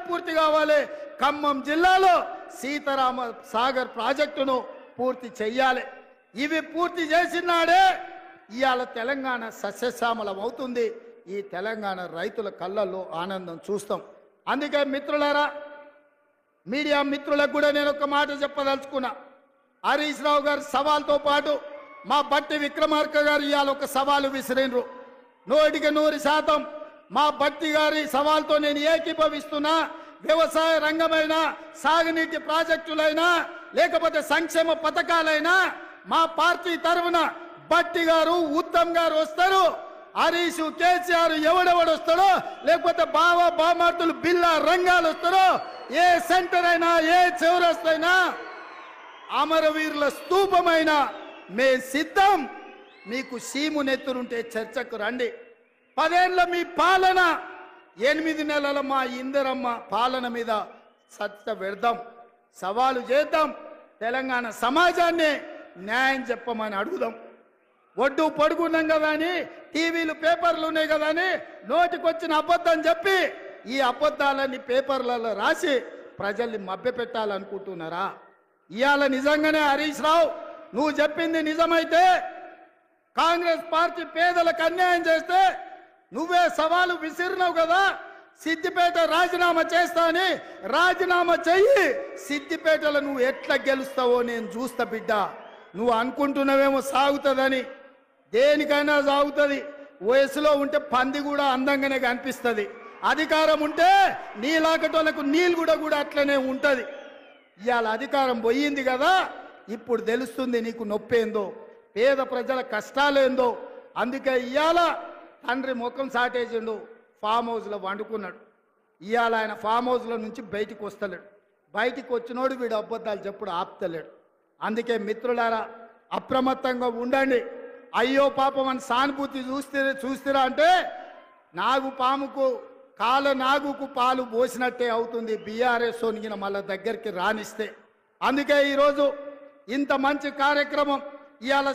పూర్తి కావాలి. ఖమ్మం జిల్లాలో సీతారామ సాగర్ ప్రాజెక్టును పూర్తి చెయ్యాలి. ఇవి పూర్తి చేసినాడే ఇవాళ తెలంగాణ సస్యశ్యామలం అవుతుంది. ఈ తెలంగాణ రైతుల కళ్ళల్లో ఆనందం చూస్తాం. అందుకే మిత్రులారా, మీడియా మిత్రులకు కూడా నేను ఒక మాట చెప్పదలుచుకున్నా. హరీష్ రావు గారి సవాల్తో పాటు మా బట్టి విక్రమార్క గారు ఇవాళ ఒక సవాలు విసిరినరు. 100% మా బట్టి గారి సవాల్తో నేను ఏకీభవిస్తున్నా. వ్యవసాయ రంగమైన, సాగునీటి ప్రాజెక్టులైనా, లేకపోతే సంక్షేమ పథకాలైనా మా పార్టీ తరఫున బట్టి గారు, ఉత్తమ్ గారు వస్తారు. హరీష్, కేసీఆర్ ఎవడెవడు వస్తాడో, లేకపోతే బామార్తులు బిల్లా రంగాలు వస్తారో, ఏ సెంటర్ అయినా, ఏ చౌరస్తైనా, అమరవీరుల స్తూపమైన మే సిద్ధం. మీకు సీము నెత్తురుంటే చర్చకు రండి. 10 ఏళ్ల మీ పాలన, 8 నెలల మా ఇందరమ్మ పాలన మీద చర్చ పెడదాం, సవాలు చేద్దాం. తెలంగాణ సమాజాన్ని న్యాయం చెప్పమని అడుగుదాం. ఒడ్డు పడుకున్నాం కదా అని, టీవీలు పేపర్లు ఉన్నాయి కదా అని నోటికొచ్చిన అబద్ధం చెప్పి ఈ అబద్ధాలని పేపర్లలో రాసి ప్రజల్ని మభ్యపెట్టాలనుకుంటున్నారా? ఇవాళ నిజంగానే హరీష్ రావు, నువ్వు చెప్పింది నిజమైతే, కాంగ్రెస్ పార్టీ పేదలకు అన్యాయం చేస్తే నువ్వే సవాలు విసిరినావు కదా, సిద్దిపేట రాజీనామా చేస్తా అని. రాజీనామా చెయ్యి. సిద్దిపేటలో నువ్వు ఎట్లా గెలుస్తావో నేను చూస్తా బిడ్డ. నువ్వు అనుకుంటున్నావేమో సాగుతుందని, దేనికైనా సాగుతుంది. వయసులో ఉంటే పంది కూడా అందంగానే కనిపిస్తుంది. అధికారం ఉంటే నీలాకటోళ్ళకు నీళ్ళు కూడా అట్లనే ఉంటుంది. ఇవాళ అధికారం పోయింది కదా, ఇప్పుడు తెలుస్తుంది నీకు నొప్పేందో, పేద ప్రజల కష్టాలేందో. అందుకే ఇవాళ తండ్రి ముఖం సాటేసిండు, ఫామ్ హౌస్లో వండుకున్నాడు. ఇవాళ ఆయన ఫామ్ హౌస్లో నుంచి బయటికి వస్తలేడు. బయటికి వచ్చినోడు వీడు అబద్ధాలు చెప్పుడు ఆపుతలేడు. అందుకే మిత్రులారా, అప్రమత్తంగా ఉండండి. అయ్యో పాపం అని సానుభూతి చూస్తారా అంటే నాగుపాముకు నాగుకు పాలు పోసినట్టే అవుతుంది బీఆర్ఎస్ వణిగిన మళ్ళీ దగ్గరికి రానిస్తే. అందుకే ఈరోజు ఇంత మంచి కార్యక్రమం ఇవాళ